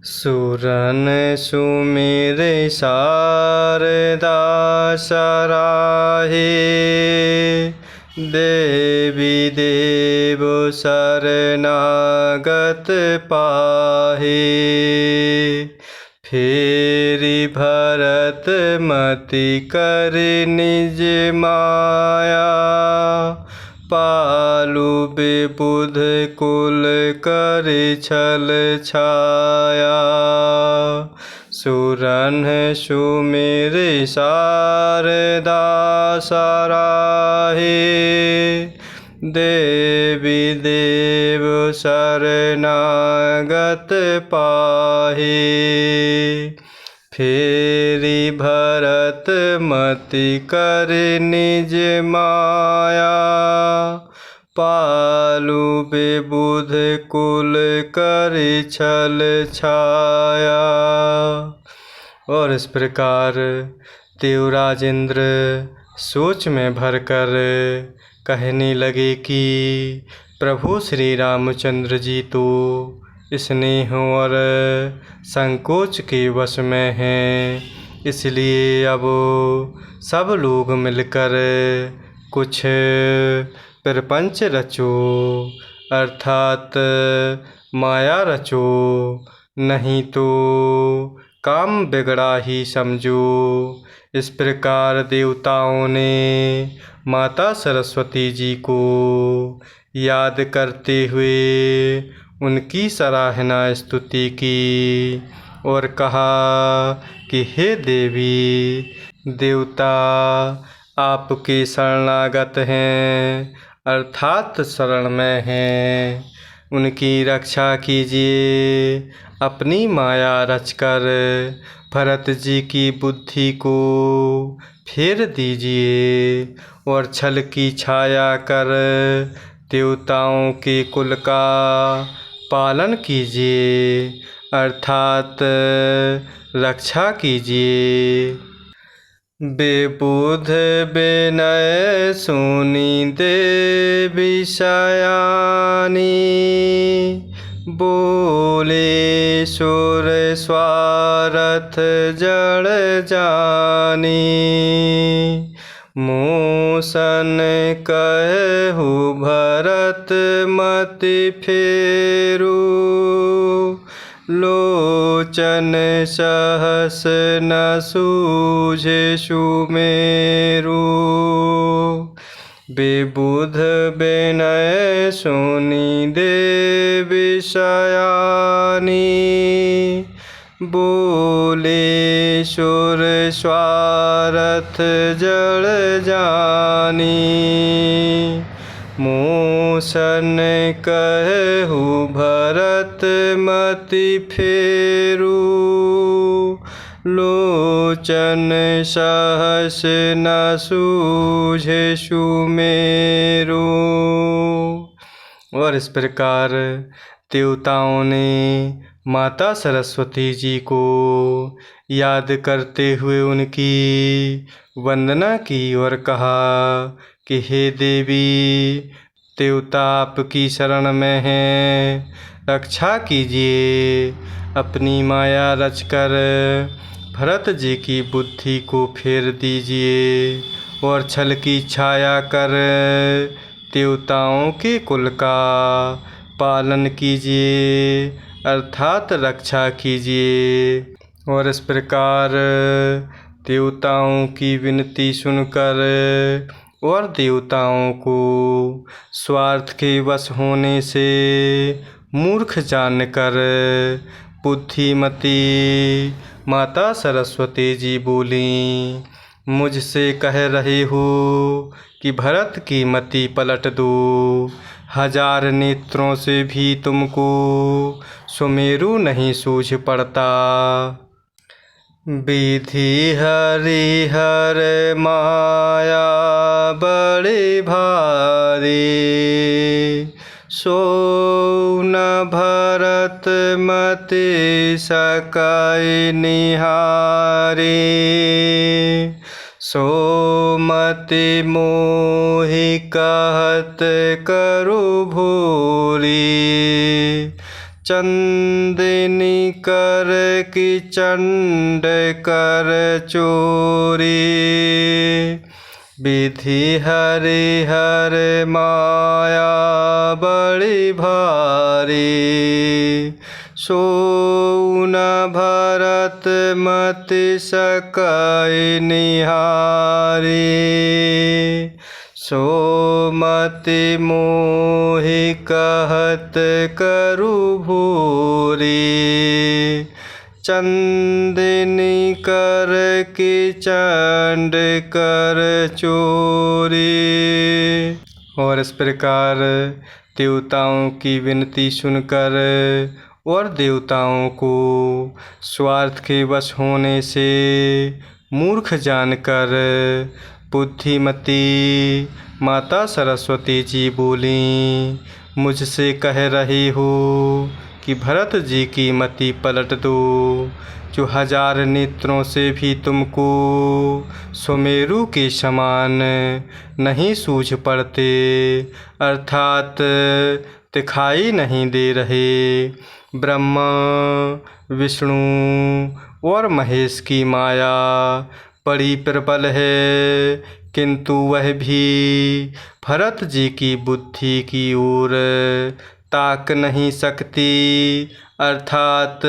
सुरन सुमिरे शारदा सराहे। देवी देव शरणागत पाहे। फेरि भरत मति कर निज माया। पालु विबुध कुल कर छल छाया। सुरन सुमिरे शारदा सराहे। देवी देव शरणागत पाहे। फेरि भरत मति कर निज माया। पालु विबुध कुल कर छल छाया। और इस प्रकार देवराजेंद्र सोच में भरकर कहने लगे कि प्रभु श्री रामचंद्र जी तो स्नेह और संकोच के वश में हैं, इसलिए अब सब लोग मिलकर कुछ प्रपंच रचो, अर्थात माया रचो, नहीं तो काम बिगड़ा ही समझो। इस प्रकार देवताओं ने माता सरस्वती जी को याद करते हुए उनकी सराहना स्तुति की और कहा कि हे देवी, देवता आपके शरणागत हैं, अर्थात शरण में हैं। उनकी रक्षा कीजिए। अपनी माया रचकर भरत जी की बुद्धि को फेर दीजिए और छल की छाया कर देवताओं के कुल का पालन कीजिए, अर्थात रक्षा कीजिए। विबुध विनय सुनि देवी शयानी। बोले सुर स्वार्थ जड़ जानी। मूसन कहु भरत मति फेरू। लोचन सहस न सूझे सुमेरु। विबुध विनय सुनि देवी शयानी। बोले सुर स्वार्थ जड़ जानी। मूसन कहु भरत मति फेरू। लोचन सहस न सूझे सुमेरु। और इस प्रकार देवताओं ने माता सरस्वती जी को याद करते हुए उनकी वंदना की और कहा कि हे देवी, देवता आपकी शरण में हैं, रक्षा कीजिए। अपनी माया रचकर भरत जी की बुद्धि को फेर दीजिए और छल की छाया कर देवताओं के कुल का पालन कीजिए, अर्थात रक्षा कीजिए। और इस प्रकार देवताओं की विनती सुनकर और देवताओं को स्वार्थ के वश होने से मूर्ख जानकर बुद्धिमती माता सरस्वती जी बोलीं, मुझसे कह रहे हो कि भरत की मति पलट दो। 1000 नेत्रों से भी तुमको सुमेरु नहीं सूझ पड़ता। विधि हरिहर माया बड़ी भारी। सो न भरत मति सकै निहारी। सो मति मोहि कहत करु भूरी। चंदनी कर की चंड कर चोरी। विधि हरिहर माया बड़ी भारी। सो न भरत मति सकय निहारी। सो मति मोहि कहत करु भूरी। चंदनी कर की चंड कर चोरी। और इस प्रकार देवताओं की विनती सुनकर और देवताओं को स्वार्थ के वश होने से मूर्ख जानकर बुद्धिमती माता सरस्वती जी बोलीं, मुझसे कह रहे हो कि भरत जी की मति पलट दो, जो 1000 नेत्रों से भी तुमको सुमेरु के समान नहीं सूझ पड़ते, अर्थात दिखाई नहीं दे रहे। ब्रह्मा विष्णु और महेश की माया बड़ी प्रबल है, किंतु वह भी भरत जी की बुद्धि की ओर ताक नहीं सकती, अर्थात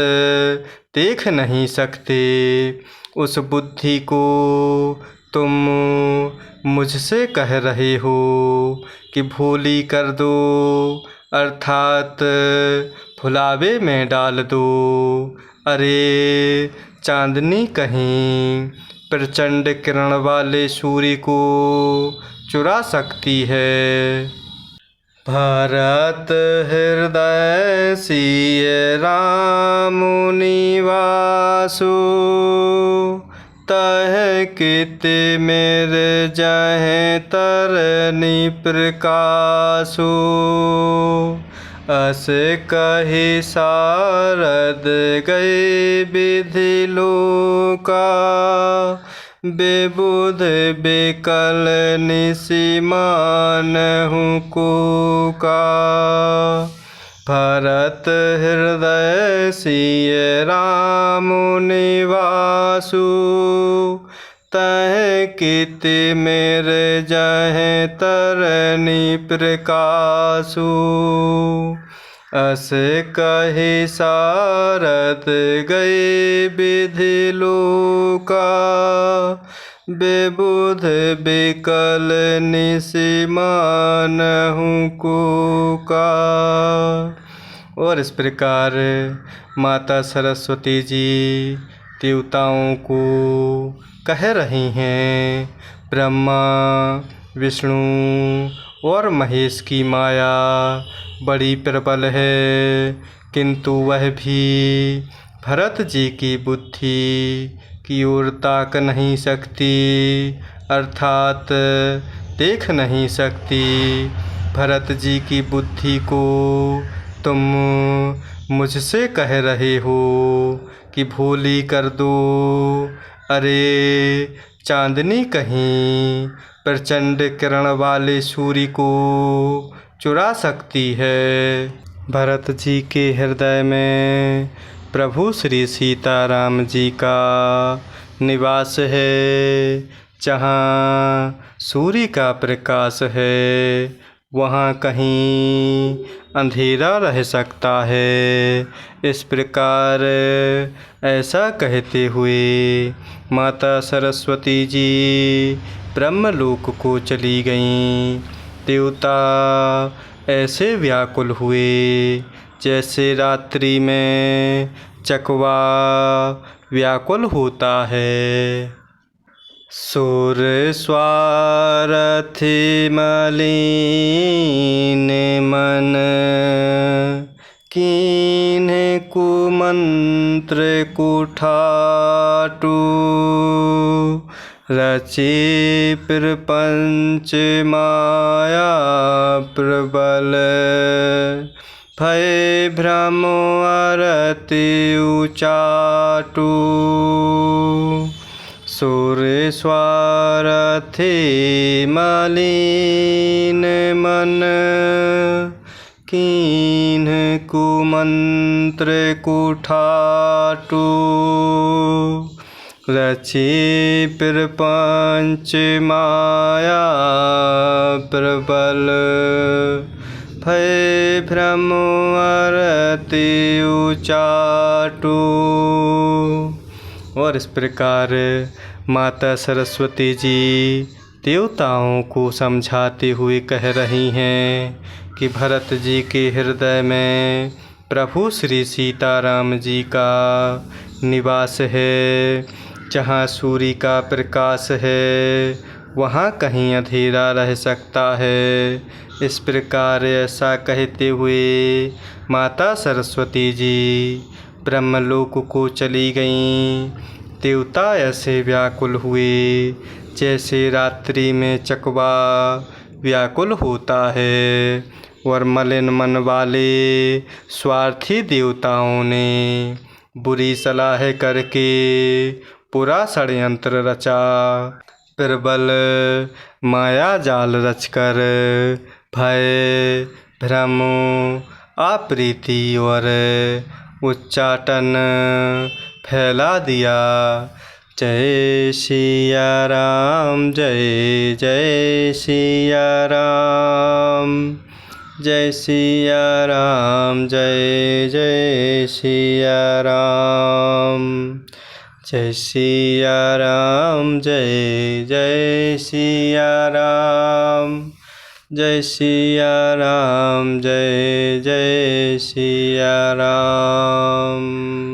देख नहीं सकते। उस बुद्धि को तुम मुझसे कह रहे हो कि भोली कर दो, अर्थात भुलावे में डाल दो। अरे चांदनी कहीं प्रचंड किरण वाले सूर्य को चुरा सकती है। भरत हृदय सिय राम निवासु, तह कित मेरे जहे तरनी प्रकाशु। अस कहि सारद गए विधि लोका, बेबुध बेकल निसि मानहु कोका। भरत हृदय सिय राम निवासु, तह कित मेरे जहे तरनी प्रकाशु। अस कहि सारद गए विधि लोका, बेबुध बेकल निसि मानहु कोका। और इस प्रकार माता सरस्वती जी देवताओं को कह रही हैं, ब्रह्मा विष्णु और महेश की माया बड़ी प्रबल है, किंतु वह भी भरत जी की बुद्धि की ओर ताक नहीं सकती, अर्थात देख नहीं सकती। भरत जी की बुद्धि को तुम मुझसे कह रहे हो कि भोली कर दो। अरे चांदनी कहीं प्रचंड किरण वाले सूर्य को चुरा सकती है। भरत जी के हृदय में प्रभु श्री सीताराम जी का निवास है। जहाँ सूर्य का प्रकाश है, वहाँ कहीं अंधेरा रह सकता है। इस प्रकार ऐसा कहते हुए माता सरस्वती जी ब्रह्मलोक को चली गईं। देवता ऐसे व्याकुल हुए जैसे रात्रि में चकवा व्याकुल होता है। सुर स्वार्थी मलिन मन, कीन्ह कुमंत्र कुठाटू। रचि प्रपंच माया प्रबल, भय भ्रम आरती उचाटू। सुर स्वार्थी मलिन मन, कीन्ह कुमंत्र कुठाटू रची प्रपंच माया प्रबल भय भ्रम अरति उचाटू। और इस प्रकार माता सरस्वती जी देवताओं को समझाते हुए कह रही हैं कि भरत जी के हृदय में प्रभु श्री सीताराम जी का निवास है। जहाँ सूर्य का प्रकाश है वहाँ कहीं अंधेरा रह सकता है। इस प्रकार ऐसा कहते हुए माता सरस्वती जी ब्रह्मलोक को चली गईं। देवता ऐसे व्याकुल हुए जैसे रात्रि में चकवा व्याकुल होता है। और मलिन मन वाले स्वार्थी देवताओं ने बुरी सलाह करके पूरा षड्यंत्र रचा। प्रबल माया जाल रचकर भय भ्रम अप्रीति और उच्चाटन फैला दिया। जय सिया राम जय जय सिया राम जय सिया राम जय जय सिया राम जय सिया राम जय जय सिया राम जय सिया राम जय जय सिया राम।